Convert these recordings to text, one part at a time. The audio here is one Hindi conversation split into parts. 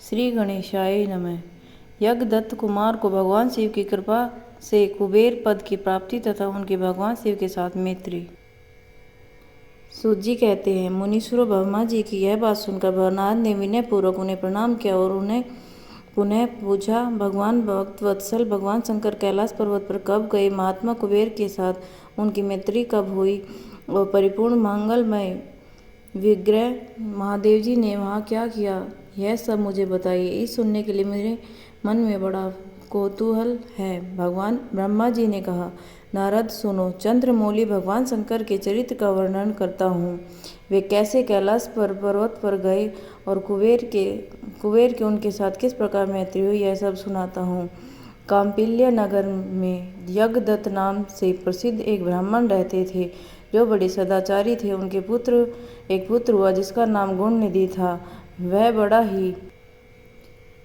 श्री गणेशाय नमः। यज्ञदत्त कुमार को भगवान शिव की कृपा से कुबेर पद की प्राप्ति तथा उनके भगवान शिव के साथ मैत्री। सूत जी कहते हैं, मुनीश्वरों, ब्रह्मा जी की यह बात सुनकर भवनाथ ने विनय पूर्वक उन्हें प्रणाम किया और उन्हें पुनः पूछा, भगवान भक्त वत्सल, भगवान शंकर कैलाश पर्वत पर कब गए? महात्मा कुबेर के साथ उनकी मैत्री कब हुई और परिपूर्ण मंगलमय विग्रह महादेव जी ने वहाँ क्या किया, यह सब मुझे बताइए। इस सुनने के लिए मेरे मन में बड़ा कौतूहल है। भगवान ब्रह्मा जी ने कहा, नारद सुनो, चंद्रमौली भगवान शंकर के चरित्र का वर्णन करता हूँ। वे कैसे कैलाश पर पर्वत पर गए और कुबेर के उनके साथ किस प्रकार मैत्री हुई, यह सब सुनाता हूँ। काम्पिल्य नगर में यज्ञदत्त नाम से प्रसिद्ध एक ब्राह्मण रहते थे, जो बड़े सदाचारी थे। उनके एक पुत्र हुआ जिसका नाम गुणनिधि था। वह बड़ा ही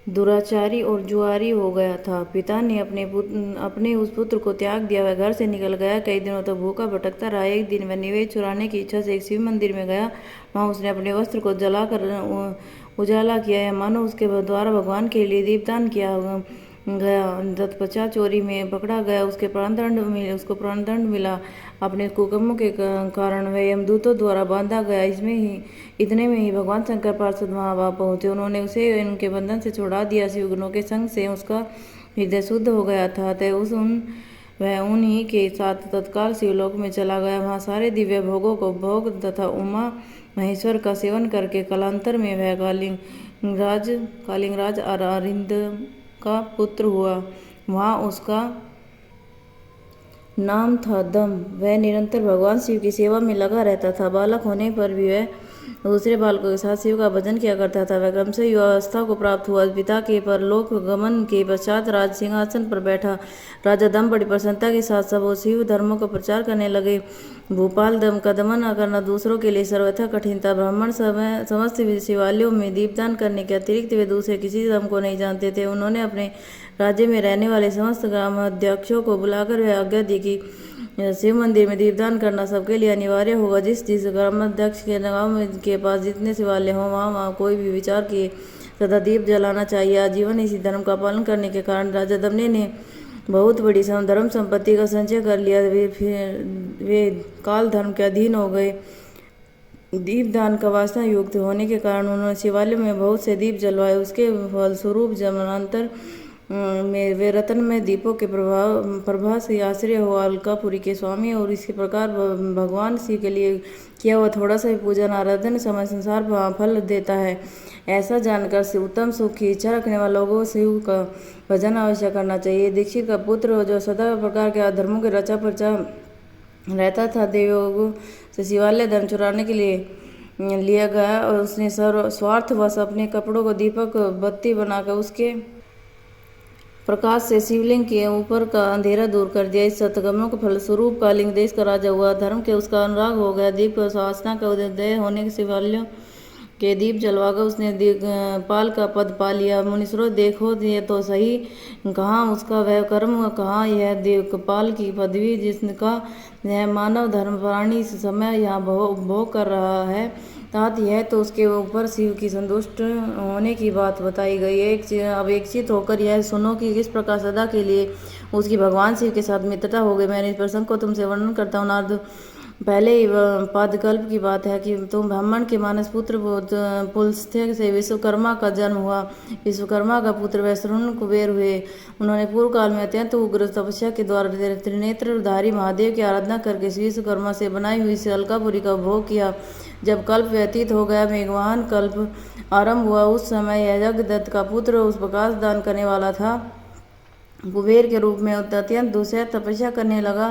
दुराचारी और जुआरी हो गया था। पिता ने अपने उस पुत्र को त्याग दिया। वह घर से निकल गया, कई दिनों तक भूखा भटकता रहा। एक दिन वह निवेद चुराने की इच्छा से एक शिव मंदिर में गया। वहाँ उसने अपने वस्त्र को जलाकर उजाला किया, या मानो उसके द्वारा भगवान के लिए दीपदान किया गया। तत्पश्चात चोरी में पकड़ा गया। उसको प्राणदंड मिला। अपने कुकर्मों के कारण वह यमदूतों द्वारा बांधा गया। इतने में ही भगवान शंकर पार्षद वहाँ पहुँचे। उन्होंने उसे उनके बंधन से छुड़ा दिया। शिवगुणों के संग से उसका हृदय शुद्ध हो गया था, अतः वह उन्हीं के साथ तत्काल शिवलोक में चला गया। वहाँ सारे दिव्य भोगों को भोग तथा उमा महेश्वर का सेवन करके कालांतर में वह कालिंगराज अरिंद का पुत्र हुआ। वहाँ उसका नाम था दम। वह निरंतर भगवान शिव की सेवा में लगा रहता था। बालक होने पर भी वह दूसरे बालकों के साथ शिव का भजन किया करता था। वह क्रमशः युवावस्था को प्राप्त हुआ। पिता के परलोक गमन के पश्चात राज सिंहासन पर बैठा। राजा दम बड़ी प्रसन्नता के साथ सब शिव धर्मों का प्रचार करने लगे। भूपाल दम का दमन करना दूसरों के लिए सर्वथा कठिन था। ब्राह्मण समस्त शिवालयों में दीपदान करने के अतिरिक्त वे दूसरे किसी धर्म को नहीं जानते थे। उन्होंने अपने राज्य में रहने वाले समस्त ग्रामाध्यक्षों को बुलाकर वह आज्ञा दी कि शिव मंदिर में दीपदान करना सबके लिए अनिवार्य होगा। जिस ग्रामाध्यक्ष के गाँव के पास जितने शिवालय हों, वहाँ कोई भी विचार किए सदा दीप जलाना चाहिए। आजीवन इसी धर्म का पालन करने के कारण राजा दमने ने बहुत बड़ी धर्म संपत्ति का संचय कर लिया। वे काल धर्म के अधीन हो गए। दीपदान का वासना युक्त होने के कारण उन्होंने शिवालय में बहुत से दीप जलवाए। उसके फलस्वरूप जन्मांतर में वे रत्नमय दीपों के प्रभा से आश्रय हो अलकापुरी के स्वामी। और इसी प्रकार भगवान शिव के लिए किया हुआ थोड़ा सा भी पूजन आराधन समय संसार फल देता है। ऐसा जानकर से उत्तम सुख की इच्छा रखने वाले लोगों शिव का भजन अवश्य करना चाहिए। दीक्षित का पुत्र जो सदा प्रकार के अधर्मों के रचा परचा रहता था, देवयोगों से शिवालय धन चुराने के लिए लिया गया और उसने स्वार्थवश अपने कपड़ों को दीपक बत्ती बनाकर उसके प्रकाश से शिवलिंग के ऊपर का अंधेरा दूर कर दिया। इस सत्कर्मों के फलस्वरूप कालिंग देश का राजा हुआ। धर्म के उसका अनुराग हो गया। दीप उपासना का उदय होने के शिवालयों के दीप जलवाकर उसने पाल का पद पा लिया। मुनीश्वरों, देखो ये तो सही, कहाँ उसका वह कर्म, कहाँ यह देवपाल की पदवी जिसका यह मानव धर्म प्राणी समय यहाँ भोग कर रहा है। तात यह तो उसके ऊपर शिव की संतुष्ट होने की बात बताई गई है। अब एक चित होकर यह सुनो कि किस प्रकार सदा के लिए उसकी भगवान शिव के साथ मित्रता हो गई। मैंने इस प्रसंग को तुमसे वर्णन करता हूँ। नारद, पहले ही पादकल्प की बात है कि तुम ब्राह्मण के मानस पुत्र पुलस्त्य से विश्वकर्मा का जन्म हुआ। विश्वकर्मा का पुत्र वैश्रवण कुबेर हुए। उन्होंने पूर्व काल में अत्यंत उग्र तपस्या के द्वारा त्रिनेत्रधारी महादेव की आराधना करके विश्वकर्मा से बनाई हुई अलकापुरी का भोग किया। जब कल्प व्यतीत हो गया, मेघवाहन कल्प आरंभ हुआ। उस समय यज्ञदत्त का पुत्र उस प्रकाश दान करने वाला था कुबेर के रूप में अत्यंत दुस्सह तपस्या करने लगा।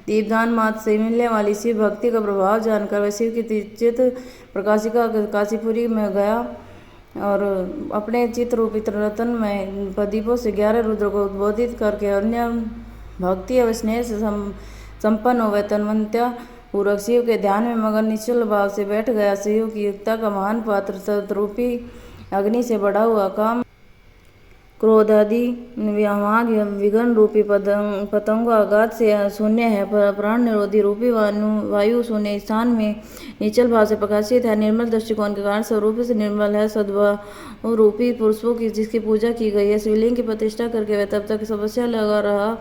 दीपदान मात्र से मिलने वाली शिव भक्ति का प्रभाव जानकर वह शिव की चित प्रकाशिका काशीपुरी में गया और अपने चित रूपित रतन में प्रदीपों से 11 रुद्र को उद्बोधित करके अन्य भक्ति एवं स्नेह से संपन्न हो वह तन्मयता पूर्वक शिव के ध्यान में मगन निश्चल भाव से बैठ गया। शिव की युक्ता का महान पात्र सतरूपी अग्नि से बढ़ा हुआ काम क्रोधादि व्यामाग विघन रूपी पतंगों आघात से शून्य है। प्राण निरोधी रूपी वायु शून्य स्थान में निश्चल भाव से प्रकाशित है। निर्मल दृष्टिकोण के कारण स्वरूप से निर्मल है। सद्भाव रूपी पुरुषों की जिसकी पूजा की गई है, शिवलिंग की प्रतिष्ठा करके वह तब तक तपस्या लगा रहा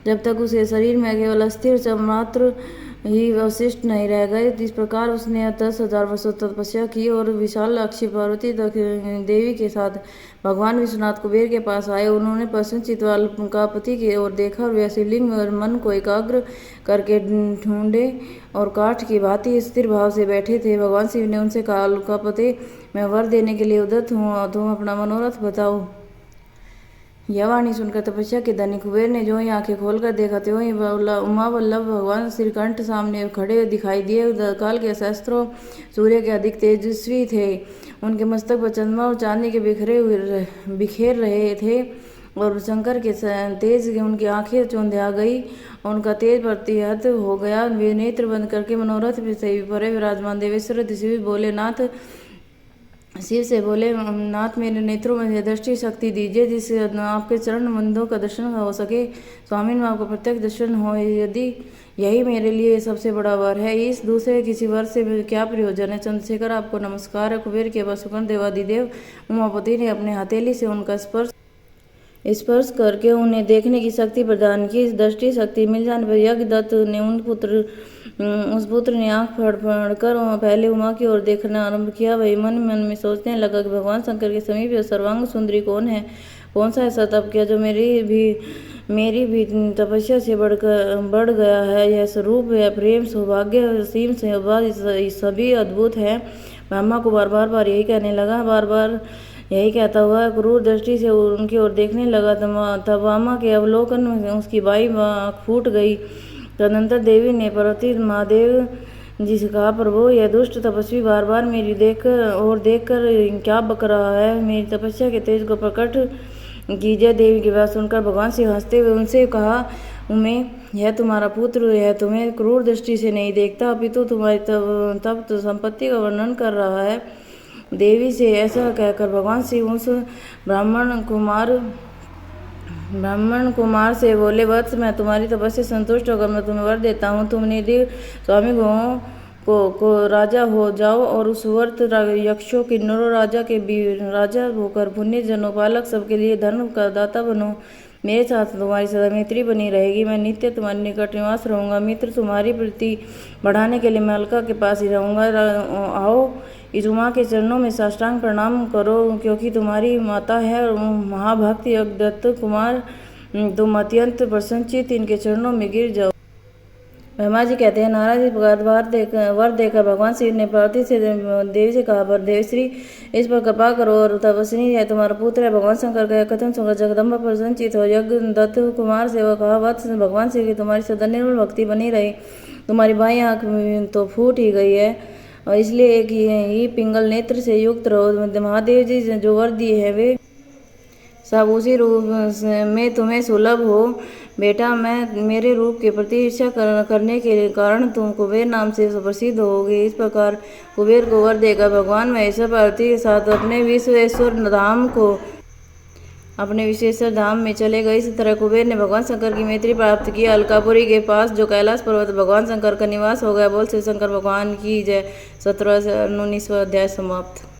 जब तक उसके शरीर में केवल अस्थिर मात्र ही अवशिष्ट नहीं रह गए। इस प्रकार उसने 10,000 वर्षों तपस्या की और विशाल अक्षी पार्वती देवी के साथ भगवान विश्वनाथ कुबेर के पास आए। उन्होंने प्रसन्न चित्तवाल का पति की ओर देखा और वह शिवलिंग में मन को एकाग्र करके ढूंढे और काठ की भांति स्थिर भाव से बैठे थे। भगवान शिव ने उनसे कहा, उल्कापते, मैं वर देने के लिए उद्यत हूँ, तुम अपना मनोरथ बताओ। यह वाणी सुनकर तपस्या के धनी कुबेर ने जो ही आंखें खोलकर देखा त्यों ही उमा वल्लभ भगवान श्रीकंठ सामने खड़े दिखाई दिए। काल के शस्त्रों सूर्य के अधिक तेजस्वी थे। उनके मस्तक पर चंद्रमा और चांदी के बिखेर रहे थे और शंकर के तेज उनकी आंखें चौंधिया गई। उनका तेज प्रतिहत हो गया। वे नेत्र बंद करके मनोरथ से परे विराजमान देवेश्वर शिव से बोले, नाथ, मेरे नेत्रों में दृष्टि शक्ति दीजिए जिससे आपके चरण बंधों का दर्शन हो सके। स्वामी में आपको प्रत्यक्ष दर्शन हो, यदि यही मेरे लिए सबसे बड़ा वर है, इस दूसरे किसी वर से क्या प्रयोजन है। चंद्रशेखर, आपको नमस्कार है। कुबेर के वसुकर्ण देवादिदेव उमापति ने अपने हथेली से उनका स्पर्श करके उन्हें देखने की शक्ति प्रदान की। दृष्टि शक्ति मिल जाने पर यज्ञदत्त ने उस पुत्र ने आंख फाड़ कर पहले उमा की ओर देखना आरंभ किया। वही मन मन में सोचने लगा कि भगवान शंकर के समीप सर्वांग सुंदरी कौन है, कौन सा ऐसा तप किया जो मेरी भी तपस्या से बढ़ गया है। यह स्वरूप है, प्रेम, सौभाग्य, सीम से सभी अद्भुत है। ब्रह्मा कुमार बार बार यही कहने लगा। बार बार यही कहता हुआ क्रूर दृष्टि से उनकी ओर देखने लगा। तब वामा के अवलोकन में उसकी बाई आँख फूट गई। तदनंतर देवी ने पार्वती महादेव जी से कहा, प्रभु, यह दुष्ट तपस्वी बार बार मेरी देखकर क्या बक रहा है। मेरी तपस्या के तेज को प्रकट कीजिए। देवी की बात सुनकर भगवान शिव हंसते हुए उनसे कहा, उमे, यह तुम्हारा पुत्र यह तुम्हें क्रूर दृष्टि से नहीं देखता, अपितु तुम्हारी तप्त संपत्ति का वर्णन कर रहा है। देवी से ऐसा कहकर भगवान शिव उस ब्राह्मण कुमार से बोले, वत्स, मैं तुम्हारी तपस्या संतुष्ट होकर मैं तुम्हें वर देता हूँ। तुम निधि स्वामी को राजा हो जाओ और उस वर्त यक्षों किन्नरों राजा होकर पुण्य जनों पालक सबके लिए धर्म का दाता बनो। मेरे साथ तुम्हारी सदा मैत्री बनी रहेगी। मैं नित्य तुम्हारे निकट निवास रहूँगा। मित्र, तुम्हारी प्रीति बढ़ाने के लिए मैं अलका के पास ही रहूँगा। आओ, इस उमा के चरणों में साष्टांग प्रणाम करो, क्योंकि तुम्हारी माता है महाभक्त यज्ञदत्त कुमार। तुम अत्यंत प्रसन्नचित्त इनके चरणों में गिर जाओ। ब्रह्मा जी कहते हैं, नारद इस प्रकार वर देकर भगवान शिव ने पार्वती से देवी से कहा, पर देवश्री, इस पर कृपा करो और तपस्वी है तुम्हारा पुत्र है। भगवान शंकर का कथन सुनकर जगदम्बा प्रसन्नचित्त हो यज्ञदत्त कुमार से वह कहा, वत्स, भगवान शिव की तुम्हारी सदा निर्मल भक्ति बनी रही। तुम्हारी बाई आँख तो फूट ही गई है और इसलिए एक ही पिंगल नेत्र से युक्त रहो। महादेव जी जो वर दिए है वे सब उसी रूप में तुम्हें सुलभ हो। बेटा, मेरे रूप के प्रति ईर्ष्या करने के कारण तुम कुबेर नाम से प्रसिद्ध होगे। इस प्रकार कुबेर को वर देकर भगवान महेश्वर पार्वती के साथ अपने विश्वेश्वर धाम में चले गए। इसी तरह कुबेर ने भगवान शंकर की मैत्री प्राप्त की। अलकापुरी के पास जो कैलाश पर्वत भगवान शंकर का निवास हो गया। बोल शिव शंकर भगवान की जय। 17 से 19वां अध्याय समाप्त।